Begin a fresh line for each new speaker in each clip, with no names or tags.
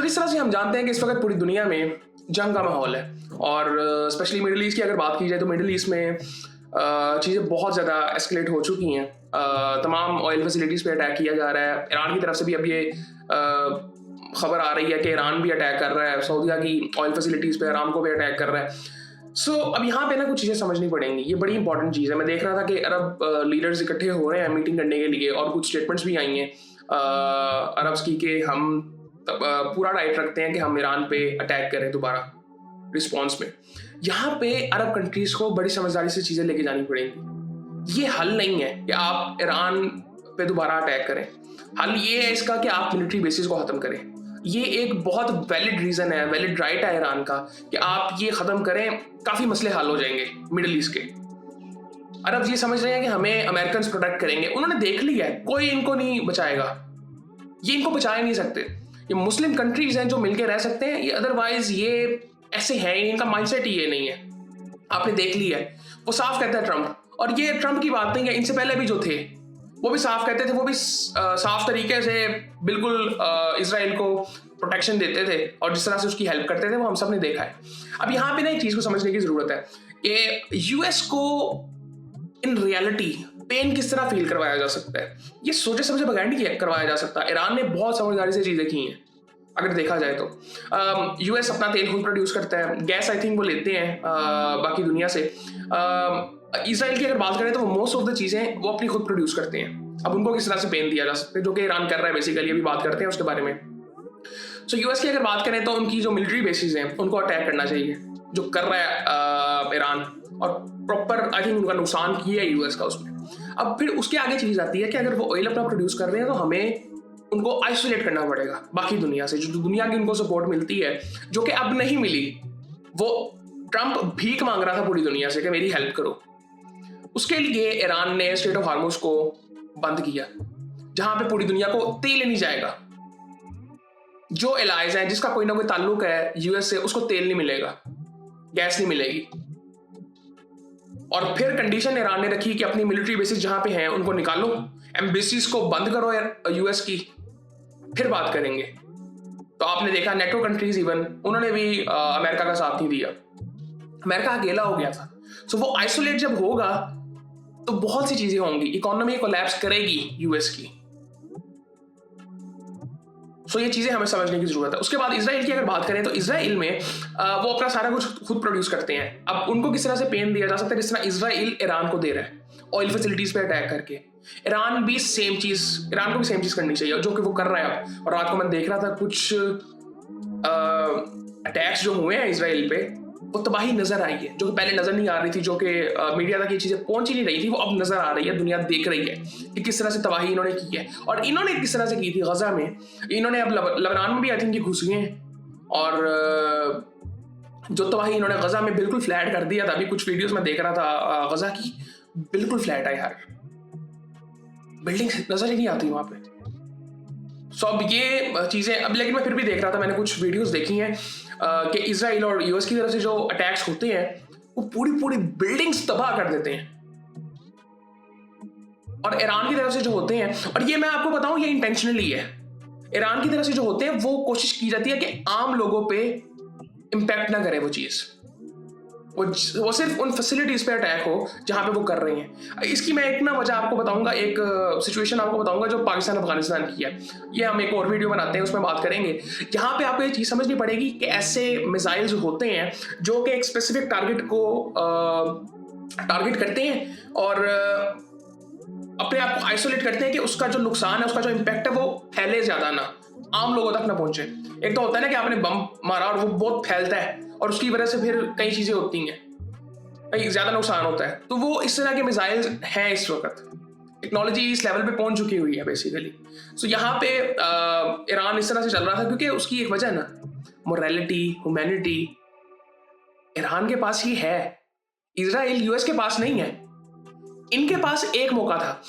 जिस तरह से हम जानते हैं कि इस वक्त पूरी दुनिया में जंग का माहौल है और स्पेशली मिडिल ईस्ट की अगर बात की जाए तो मिडिल ईस्ट में चीज़ें बहुत ज़्यादा एस्केलेट हो चुकी हैं। तमाम ऑयल फैसिलिटीज़ पे अटैक किया जा रहा है। ईरान की तरफ से भी अब ये खबर आ रही है कि ईरान भी अटैक कर रहा है, सऊदीया की ऑयल फैसिलिटीज़ पे, अरामको पे अटैक कर रहा है। अब यहाँ पे ना कुछ चीज़ें समझनी पड़ेंगी। ये बड़ी इंपॉर्टेंट चीज़ है। मैं देख रहा था कि अरब लीडर्स इकट्ठे हो रहे हैं मीटिंग करने के लिए और कुछ स्टेटमेंट्स भी आई हैं अरब्स की कि हम पूरा राइट रखते हैं कि हम ईरान पे अटैक करें दोबारा रिस्पॉन्स में। यहाँ पे अरब कंट्रीज को बड़ी समझदारी से चीज़ें लेके जानी पड़ेंगी। ये हल नहीं है कि आप ईरान पे दोबारा अटैक करें। हल ये है इसका कि आप मिलिट्री बेसिस को ख़त्म करें। ये एक बहुत वैलिड रीज़न है, वैलिड राइट है ईरान का कि आप ये ख़त्म करें, काफ़ी मसले हल हो जाएंगे मिडिल ईस्ट के। अरब ये समझ रहे हैं कि हमें अमेरिकन प्रोटेक्ट करेंगे। उन्होंने देख लिया है, कोई इनको नहीं बचाएगा। ये इनको बचा नहीं सकते। ये मुस्लिम कंट्रीज हैं जो मिलकर रह सकते हैं, ये अदरवाइज ये ऐसे हैं, इनका माइंडसेट ही ये नहीं है। आपने देख लिया है, वो साफ कहता है ट्रम्प, और ये ट्रम्प की बात नहीं है, इनसे पहले भी जो थे वो भी साफ कहते थे, वो भी साफ तरीके से बिल्कुल इजराइल को प्रोटेक्शन देते थे और जिस तरह से उसकी हेल्प करते थे वो हम सब ने देखा है। अब यहाँ पे ना एक चीज को समझने की जरूरत है कि यूएस को इन रियलिटी पेन किस तरह फील करवाया जा सकता है। ये सोचे समझे बगैर नहीं करवाया जा सकता। ईरान ने बहुत समझदारी से चीजें की हैं अगर देखा जाए तो। यूएस अपना तेल खुद प्रोड्यूस करता है, गैस आई थिंक वो लेते हैं बाकी दुनिया से। इजराइल की अगर बात करें तो वो मोस्ट ऑफ द चीजें वो अपनी खुद प्रोड्यूस करते हैं। अब उनको किस तरह से पेन दिया जा सकता है, जो कि ईरान कर रहा है बेसिकली, अभी बात करते हैं उसके बारे में। यूएस की अगर बात करें तो उनकी जो मिलिट्री बेसिस हैं उनको अटैक करना चाहिए, जो कर रहा है ईरान, और प्रॉपर आई थिंक उनका नुकसान किया है यूएस का उसमें। अब फिर उसके आगे चीज आती है कि अगर वो ऑयल अपना प्रोड्यूस कर रहे हैं तो हमें उनको आइसोलेट करना पड़ेगा बाकी दुनिया से, जो दुनिया की उनको सपोर्ट मिलती है, जो कि अब नहीं मिली। वो ट्रम्प भीख मांग रहा था पूरी दुनिया से कि मेरी हेल्प करो। उसके लिए ईरान ने स्ट्रेट ऑफ हार्मुज को बंद किया, जहां पे पूरी दुनिया को तेल नहीं जाएगा। जो एलाइज है जिसका कोई ना कोई ताल्लुक है यूएस से, उसको तेल नहीं मिलेगा, गैस नहीं मिलेगी। और फिर कंडीशन ईरान ने रखी कि अपनी मिलिट्री बेसिस जहां पे हैं उनको निकालो, एम्बेसीज को बंद करो यूएस की, फिर बात करेंगे। तो आपने देखा नेटो कंट्रीज इवन उन्होंने भी अमेरिका का साथ नहीं दिया। अमेरिका अकेला हो गया था। वो आइसोलेट जब होगा तो बहुत सी चीजें होंगी, इकोनॉमी कोलैप्स करेगी यूएस की। ये चीजें हमें समझने की जरूरत है। उसके बाद इसराइल की अगर बात करें तो इसराइल में वो अपना सारा कुछ खुद प्रोड्यूस करते हैं। अब उनको किस तरह से पेन दिया जा सकता है जिस तरह इसराइल ईरान को दे रहा है ऑयल फैसिलिटीज पे अटैक करके। ईरान को भी सेम चीज करनी चाहिए जो कि वो कर रहा है अब। और रात को मैं देख रहा था कुछ अटैक्स जो हुए हैं इसराइल पे, वो तबाही नजर आई है जो कि पहले नजर नहीं आ रही थी, जो कि मीडिया तक ये चीजें पहुंच ही नहीं रही थी, वो अब नजर आ रही है। दुनिया देख रही है कि किस तरह से तबाही इन्होंने की है। और इन्होंने किस तरह से की थी गजा में, इन्होंने अब लेबनान में भी आई थिंक घुस गए हैं। और जो तबाही इन्होंने गजा में बिल्कुल फ्लैट कर दिया था। अभी कुछ वीडियोस में देख रहा था गजा की, बिल्कुल फ्लैट है यार, बिल्डिंग नजर ही नहीं आती वहां पे। अब ये चीजें, अब लेकिन मैं फिर भी देख रहा था, मैंने कुछ वीडियोस देखी हैं कि इजराइल और यूएस की तरफ से जो अटैक्स होते हैं वो पूरी बिल्डिंग्स तबाह कर देते हैं, और ईरान की तरफ से जो होते हैं, और ये मैं आपको बताऊं ये इंटेंशनली है, ईरान की तरफ से जो होते हैं वो कोशिश की जाती है कि आम लोगों पे इंपैक्ट ना करे वो चीज, वो सिर्फ उन फैसिलिटीज पे अटैक हो जहां पे वो कर रहे हैं। इसकी मैं एक ना वजह आपको बताऊंगा, एक सिचुएशन आपको बताऊंगा जो पाकिस्तान अफगानिस्तान की है। ये हम एक और वीडियो बनाते हैं, उसमें बात करेंगे। यहाँ पे आपको ये चीज समझनी पड़ेगी कि ऐसे मिसाइल्स होते हैं जो कि एक स्पेसिफिक टारगेट को टारगेट करते हैं और अपने आप को आइसोलेट करते हैं कि उसका जो नुकसान है, उसका जो इम्पैक्ट है वो फैले ज्यादा ना, आम लोगों तक ना पहुंचे। एक तो होता है ना कि आपने बम मारा और वो बहुत फैलता है और उसकी वजह से फिर कई चीजें होती हैं, कई ज्यादा नुकसान होता है। तो वो इस तरह के मिसाइल्स हैं। इस वक्त टेक्नोलॉजी इस लेवल पे पहुंच चुकी हुई है बेसिकली। यहाँ पे ईरान इस तरह से चल रहा था क्योंकि उसकी एक वजह ना, मोरालिटी, ह्यूमैनिटी ईरान के पास ही है, इजराइल यूएस के पास नहीं है। इनके पास एक मौका था।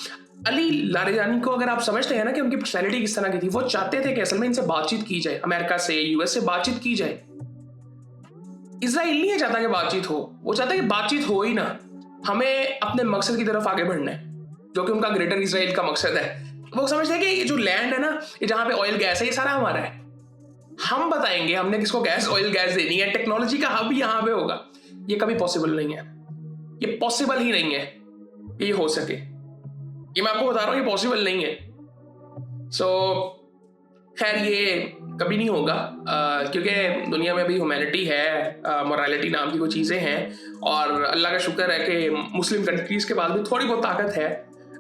अली लारिजानी को अगर आप समझते हैं ना कि उनकी पर्सनैलिटी किस तरह की थी, वो चाहते थे कि असल में इनसे बातचीत की जाए, अमेरिका से, यूएस से बातचीत की जाए। इजराइल नहीं चाहता कि बातचीत हो, वो चाहता है कि बातचीत हो ही ना, हमें अपने मकसद की तरफ आगे बढ़ना है, जो कि उनका ग्रेटर इजराइल का मकसद है। वो समझते हैं कि ये जो लैंड है ना, ये जहां पे ऑयल गैस है, ये सारा हमारा है, हम बताएंगे हमने किसको गैस ऑयल गैस देनी है, टेक्नोलॉजी का हब यहाँ पे होगा, ये कभी पॉसिबल नहीं है, ये पॉसिबल ही नहीं है कि ये हो सके, ये मैं आपको बता रहा हूँ, ये पॉसिबल नहीं है। सो खैर ये कभी नहीं होगा, क्योंकि दुनिया में अभी ह्यूमैनिटी है, मोरालिटी नाम की कोई चीज़ें हैं, और अल्लाह का शुक्र है कि मुस्लिम कंट्रीज़ के पास भी थोड़ी बहुत ताकत है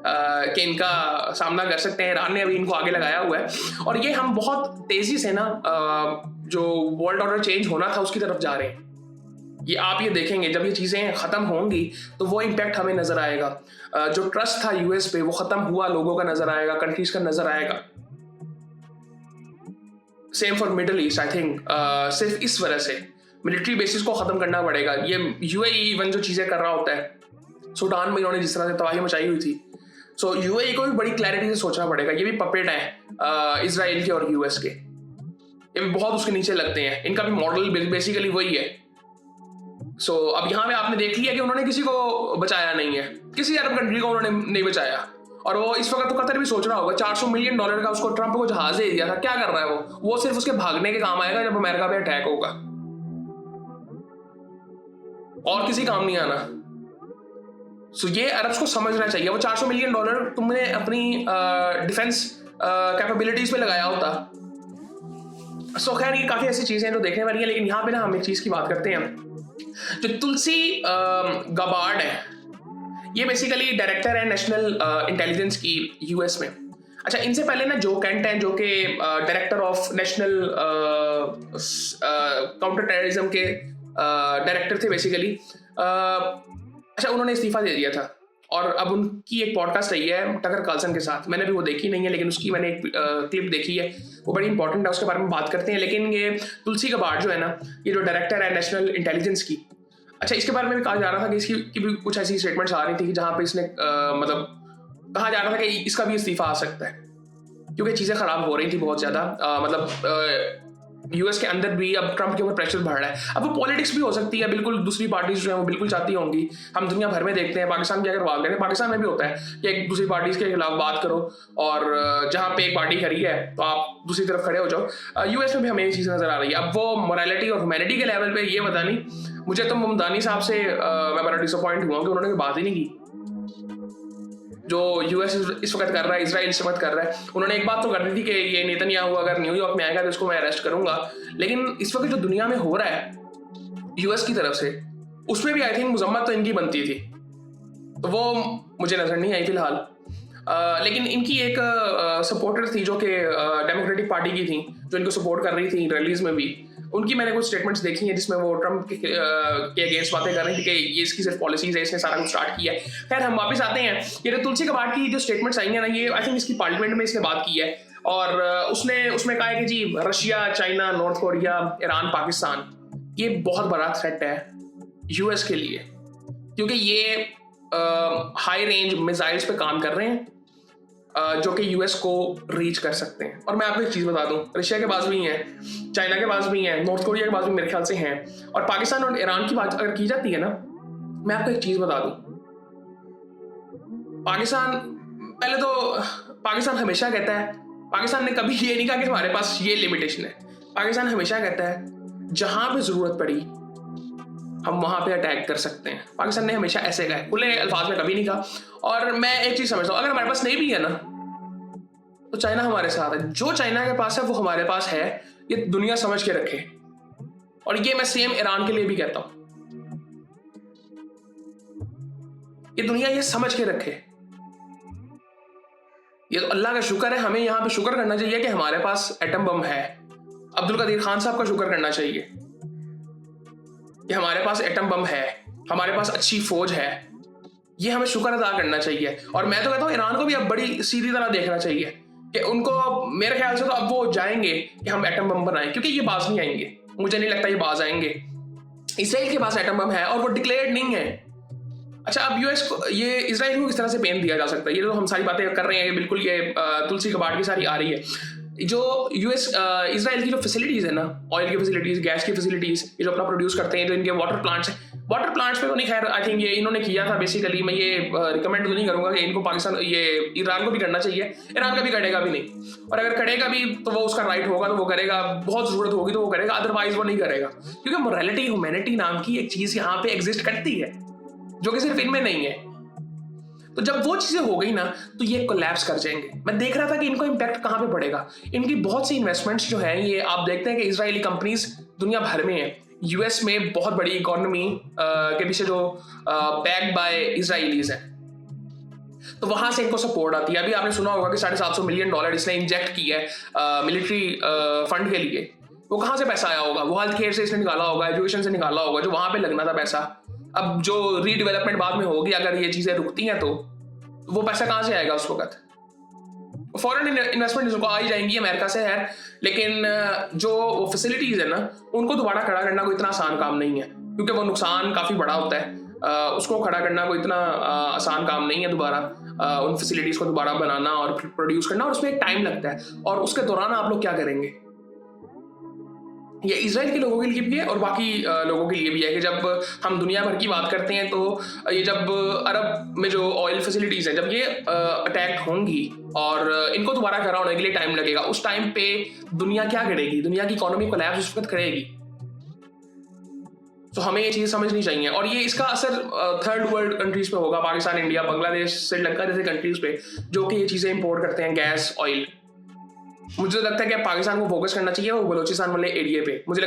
कि इनका सामना कर सकते हैं। ईरान ने अभी इनको आगे लगाया हुआ है, और ये हम बहुत तेज़ी से ना जो वर्ल्ड ऑर्डर चेंज होना था उसकी तरफ जा रहे हैं। ये आप ये देखेंगे जब ये चीज़ें ख़त्म होंगी तो वो इम्पैक्ट हमें नज़र आएगा, जो ट्रस्ट था यूएस पे वो ख़त्म हुआ, लोगों का नज़र आएगा, कंट्रीज़ का नज़र आएगा। Same for middle east, I think सिर्फ इस वजह से मिलिट्री बेसिस को ख़त्म करना पड़ेगा। ये यूएई इवन जो चीज़ें कर रहा होता है, सूडान में इन्होंने जिस तरह से तबाही मचाई हुई थी, सो यूएई को भी बड़ी क्लैरिटी से सोचना पड़ेगा। ये भी पपेट है इजराइल के और यूएस के, ये भी बहुत उसके नीचे लगते हैं, इनका भी मॉडल बेसिकली वही है। सो अब यहाँ पे आपने देख लिया कि उन्होंने किसी को बचाया नहीं है, किसी अरब कंट्री को उन्होंने नहीं बचाया, और वो इस वक्त तो कतर भी सोच रहा होगा, $400 मिलियन का उसको ट्रंप को जहाज दे दिया था, क्या कर रहा है वो सिर्फ उसके भागने के काम आएगा जब अमेरिका पे अटैक होगा, और किसी काम नहीं आना। सो ये अरब्स को समझना चाहिए, वो $400 मिलियन तुमने अपनी डिफेंस कैपेबिलिटीज पे लगाया होता। सो खैर ये काफी ऐसी चीजें हैं जो देखने वाली है, लेकिन यहाँ पे ना हम एक चीज की बात करते हैं, जो तुलसी गबार्ड है, ये बेसिकली डायरेक्टर है नेशनल इंटेलिजेंस की यूएस में। अच्छा, इनसे पहले ना जो कैंट हैं, जो कि director of national counter terrorism के डायरेक्टर थे बेसिकली। अच्छा, उन्होंने इस्तीफा दे दिया था, और अब उनकी एक पॉडकास्ट रही है टकर कार्लसन के साथ, मैंने भी वो देखी नहीं है, लेकिन उसकी मैंने एक क्लिप देखी है, वो बड़ी इंपॉर्टेंट है, उसके बारे में बात करते हैं। लेकिन ये तुलसी गबार्ड जो है ना, ये जो डायरेक्टर है नेशनल इंटेलिजेंस की, अच्छा इसके बारे में भी कहा जा रहा था कि इसकी भी कुछ ऐसी स्टेटमेंट्स आ रही थी कि जहाँ पे इसने मतलब कहा जा रहा था कि इसका भी इस्तीफा आ सकता है, क्योंकि चीज़ें खराब हो रही थी बहुत ज़्यादा। मतलब यूएस के अंदर भी अब ट्रंप के ऊपर प्रेशर बढ़ रहा है। अब वो पॉलिटिक्स भी हो सकती है, बिल्कुल दूसरी पार्टीज जो है वो बिल्कुल चाहती होंगी, हम दुनिया भर में देखते हैं, पाकिस्तान की अगर बात करें, पाकिस्तान में भी होता है कि एक दूसरी पार्टीज के खिलाफ बात करो, और जहाँ पे एक पार्टी खड़ी है तो आप दूसरी तरफ खड़े हो जाओ। यूएस में भी हमें ये चीज़ नजर आ रही है। अब वो मोरालिटी और ह्यूमैनिटी के लेवल पे ये पता नहीं, मुझे तो ममदानी साहब से मैं बड़ा डिसअपॉइंट हुआ कि उन्होंने बात ही नहीं की जो यूएस इस वक्त कर रहा है, इजराइल इस वक्त कर रहा है। उन्होंने एक बात तो कर दी थी कि ये नेतन्याहू अगर न्यूयॉर्क में आएगा तो इसको मैं अरेस्ट करूंगा, लेकिन इस वक्त जो दुनिया में हो रहा है यूएस की तरफ से, उसमें भी आई थिंक मजम्मत तो इनकी बनती थी, तो वो मुझे नजर नहीं आई फिलहाल। लेकिन इनकी एक सपोर्टर थी जो कि डेमोक्रेटिक पार्टी की थी, जो इनको सपोर्ट कर रही थी रैलीज में भी, उनकी मैंने कुछ स्टेटमेंट्स देखी हैं जिसमें वो ट्रंप के अगेंस्ट बातें कर रही थी कि ये इसकी सिर्फ पॉलिसीज है, इसने सारा कुछ स्टार्ट किया है। खैर हम वापस आते हैं, ये जो तुलसी गबार्ड की जो स्टेटमेंट्स आई हैं ना, ये आई थिंक इसकी पार्लियामेंट में इसने बात की है, और उसने उसमें कहा है कि जी Russia, China, North Korea, Iran, Pakistan, ये बहुत बड़ा थ्रेट है यूएस के लिए, क्योंकि ये हाई रेंज मिसाइल्स पे काम कर रहे हैं जो कि यूएस को रीच कर सकते हैं। और मैं आपको एक चीज़ बता दूं, रशिया के पास भी हैं, चाइना के पास भी हैं, नॉर्थ कोरिया के पास भी मेरे ख्याल से हैं, और पाकिस्तान और ईरान की बात अगर की जाती है ना, मैं आपको एक चीज़ बता दूं, पाकिस्तान पहले तो पाकिस्तान हमेशा कहता है, पाकिस्तान ने कभी ये नहीं कहा कि हमारे पास ये लिमिटेशन है, पाकिस्तान हमेशा कहता है जहां पे जरूरत पड़ी हम वहां पे अटैक कर सकते हैं। पाकिस्तान ने हमेशा ऐसे कहा है, खुले अल्फाज में कभी नहीं कहा। और मैं एक चीज समझता हूँ, अगर हमारे पास नहीं भी है ना तो चाइना हमारे साथ है, जो चाइना के पास है वो हमारे पास है, ये दुनिया समझ के रखे। और ये मैं सेम ईरान के लिए भी कहता हूं, ये दुनिया ये समझ के रखे। ये तो अल्लाह का शुक्र है, हमें यहां पे शुक्र करना चाहिए कि हमारे पास एटम बम है। अब्दुल कदीर खान साहब का शुक्र करना चाहिए कि हमारे पास एटम बम है, हमारे पास अच्छी फौज है, ये हमें शुक्र अदा करना चाहिए। और मैं तो कहता हूँ ईरान को भी अब बड़ी सीधी तरह देखना चाहिए कि उनको, मेरे ख्याल से तो अब वो जाएंगे कि हम एटम बम बनाएं, क्योंकि ये बाज नहीं आएंगे, मुझे नहीं लगता ये बाज आएंगे। इसराइल के पास एटम बम है और वो डिक्लेयर्ड नहीं है। अच्छा, अब यूएस को, ये इसराइल को किस तरह से पेन दिया जा सकता है, ये तो हम सारी बातें कर रहे हैं, बिल्कुल ये तुलसी गबार्ड की सारी आ रही है। जो यूएस इसराइल की जो फैसिलिटीज है ना, ऑयल की फैसिलिटीज, गैस की फैसिलिटीज, ये जो अपना प्रोड्यूस करते हैं, जो इनके वाटर प्लांट्स हैं, वाटर प्लांट्स पे तो नहीं, खैर आई थिंक ये इन्होंने किया था बेसिकली। मैं ये रिकमेंड तो नहीं करूंगा कि इनको पाकिस्तान, ये ईरान को भी करना चाहिए, ईरान का भी करेगा भी नहीं, और अगर करेगा भी तो वो उसका राइट होगा तो वो करेगा, बहुत जरूरत होगी तो वो करेगा, अदरवाइज वो नहीं करेगा। क्योंकि मोरालिटी, ह्यूमैनिटी नाम की एक चीज यहाँ पे एग्जिस्ट करती है जो कि सिर्फ इनमें नहीं है। तो जब वो चीजें हो गई ना तो ये कोलैप्स कर जाएंगे। मैं देख रहा था कि इनको इम्पैक्ट कहां पे पड़ेगा। इनकी बहुत सी इन्वेस्टमेंट्स जो है, ये आप देखते हैं कि इजरायली कंपनीज दुनिया भर में है। यूएस में बहुत बड़ी इकोनॉमी के पीछे जो बैक बाय इजराइलीज है, तो वहां से इनको सपोर्ट आती है। अभी आपने सुना होगा कि $750 मिलियन इसने इंजेक्ट किया है मिलिट्री फंड के लिए। वो कहां से पैसा आया होगा? वो हेल्थ केयर से इसने निकाला होगा, एजुकेशन से निकाला होगा, जो वहां पे लगना था पैसा। अब जो रीडेवलपमेंट बाद में होगी, अगर ये चीजें रुकती हैं तो वो पैसा कहां से आएगा उस वक्त? फॉरेन इन्वेस्टमेंट जिनको आ ही जाएंगी अमेरिका से है, लेकिन जो फैसिलिटीज है ना, उनको दोबारा खड़ा करना कोई इतना आसान काम नहीं है, क्योंकि वो नुकसान काफी बड़ा होता है। उसको खड़ा करना कोई इतना आसान काम नहीं है, दोबारा उन फैसिलिटीज को दोबारा बनाना और प्रोड्यूस करना, और उसमें एक टाइम लगता है। और उसके दौरान आप लोग क्या करेंगे? ये इजराइल के लोगों के लिए भी है और बाकी लोगों के लिए भी है कि जब हम दुनिया भर की बात करते हैं, तो ये जब अरब में जो ऑयल फैसिलिटीज हैं, जब ये अटैक होंगी और इनको दोबारा खड़ा होने के लिए टाइम लगेगा, उस टाइम पे दुनिया क्या करेगी? दुनिया की इकोनॉमी कोलैप्स उस वक्त करेगी। तो हमें ये चीज़ समझनी चाहिए। और ये इसका असर थर्ड वर्ल्ड कंट्रीज पे होगा, पाकिस्तान, इंडिया, बांग्लादेश, श्रीलंका जैसे कंट्रीज पे, जो कि ये चीज़ें इंपोर्ट करते हैं, गैस, ऑयल। मुझे लगता है कि पाकिस्तान को फोकस करना चाहिए वो बलोचिस्तान वाले एरिया पे। मुझे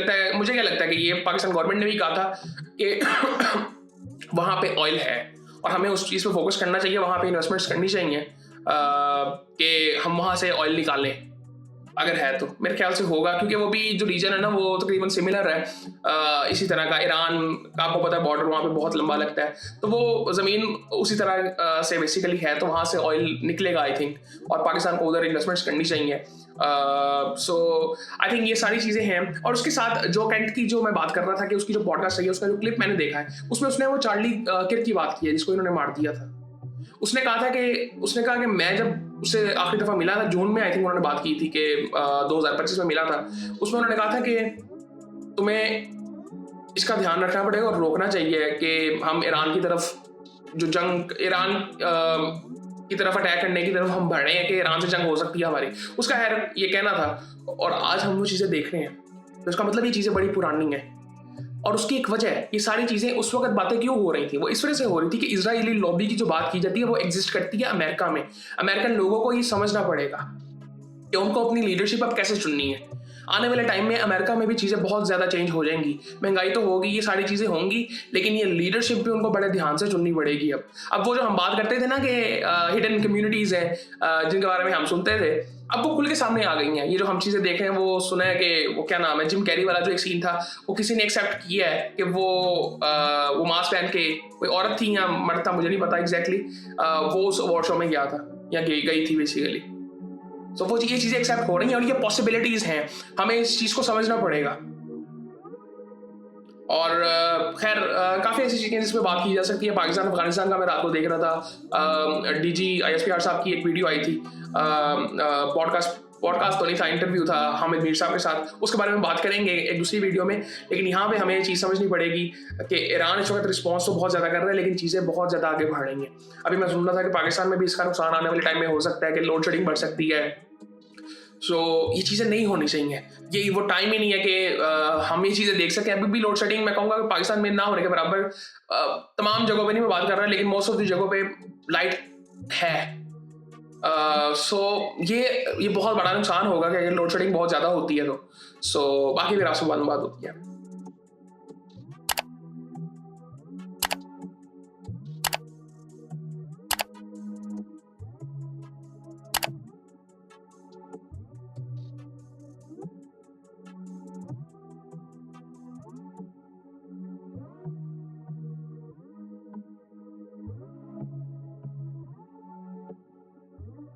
क्या लगता है कि ये पाकिस्तान गवर्नमेंट ने भी कहा था कि वहाँ पे ऑयल है और हमें उस चीज़ पे फोकस करना चाहिए, वहाँ पे इन्वेस्टमेंट्स करनी चाहिए कि हम वहाँ से ऑयल निकालें, अगर है तो। मेरे ख्याल से होगा, क्योंकि वो भी जो रीजन है ना, वो तकरीबन सिमिलर है इसी तरह का। ईरान का आपको पता है बॉर्डर वहाँ पे बहुत लंबा लगता है, तो वो ज़मीन उसी तरह से बेसिकली है, तो वहाँ से ऑयल निकलेगा आई थिंक, और पाकिस्तान को उधर इन्वेस्टमेंट्स करनी चाहिए। सो आई थिंक ये सारी चीज़ें हैं। और उसके साथ जो कैंट की जो मैं बात कर रहा था कि उसकी जो पॉडकास्ट रही है, उसका जो क्लिप मैंने देखा है, उसमें उसने वो चार्ली किर्क की बात की है जिसको इन्होंने मार दिया था। उसने कहा कि मैं जब उससे आखिरी दफा मिला था जून में, आई थिंक उन्होंने बात की थी कि 2025 में मिला था। उसमें उन्होंने कहा था कि तुम्हें इसका ध्यान रखना पड़ेगा और रोकना चाहिए कि हम ईरान की तरफ जो जंग, ईरान की तरफ अटैक करने की तरफ हम बढ़े हैं, कि ईरान से जंग हो सकती है हमारी। उसका खैर ये कहना था, और आज हम वो चीज़ें देख रहे हैं, तो इसका मतलब ये चीज़ें बड़ी पुरानी हैं। और उसकी एक वजह है, ये सारी चीजें उस वक्त बातें क्यों हो रही थी, वो इस वजह से हो रही थी कि इजरायली लॉबी की जो बात की जाती है वो एग्जिस्ट करती है अमेरिका में। अमेरिकन लोगों को ये समझना पड़ेगा कि उनको अपनी लीडरशिप अब कैसे चुननी है। आने वाले टाइम में अमेरिका में भी चीज़ें बहुत ज़्यादा चेंज हो जाएंगी, महंगाई तो होगी, ये सारी चीज़ें होंगी, लेकिन ये लीडरशिप भी उनको बड़े ध्यान से चुननी पड़ेगी। अब वो जो हम बात करते थे ना कि हिडन कम्युनिटीज़ हैं जिनके बारे में हम सुनते थे, अब वो खुल के सामने आ गई हैं। ये जो हम चीज़ें देख रहे हैं, वो सुना है कि वो क्या नाम है, जिम कैरी वाला जो एक सीन था, वो किसी ने एक्सेप्ट किया है कि वो मास्क पहन के, कोई औरत थी या मर्द था मुझे नहीं पता एग्जैक्टली, वो उस अवार्ड शो में गया था या गई थी बेसिकली। तो वो ये चीज़ें एक्सेप्ट हो रही हैं और ये पॉसिबिलिटीज़ हैं, हमें इस चीज़ को समझना पड़ेगा। और खैर काफ़ी ऐसी चीज़ें जिस पर बात की जा सकती है। पाकिस्तान अफगानिस्तान का मैं रात को देख रहा था, DG ISPR साहब की एक वीडियो आई थी, पॉडकास्ट तो नहीं था, इंटरव्यू था हामिद मीर साहब के साथ, उसके बारे में बात करेंगे एक दूसरी वीडियो में। लेकिन यहाँ पे हमें ये चीज़ समझनी पड़ेगी कि ईरान इस वक्त रिस्पॉन्स तो बहुत ज़्यादा कर रहा है, लेकिन चीज़ें बहुत ज़्यादा आगे बढ़ रही हैं। अभी मैं सुन रहा था कि पाकिस्तान में भी इसका नुकसान आने वाले टाइम में हो सकता है कि लोड शेडिंग बढ़ सकती है। ये चीज़ें नहीं होनी चाहिए, ये वो टाइम ही नहीं है कि हम ये चीज़ें देख सकें। अभी भी लोड शेडिंग मैं कहूँगा कि पाकिस्तान में ना होने के बराबर तमाम जगहों पे नहीं मैं बात कर रहा, लेकिन मोस्ट ऑफ द जगहों पे लाइट है। ये बहुत बड़ा नुकसान होगा कि अगर लोड शेडिंग बहुत ज़्यादा होती है तो। बाकी फिर आपसे बात होती है।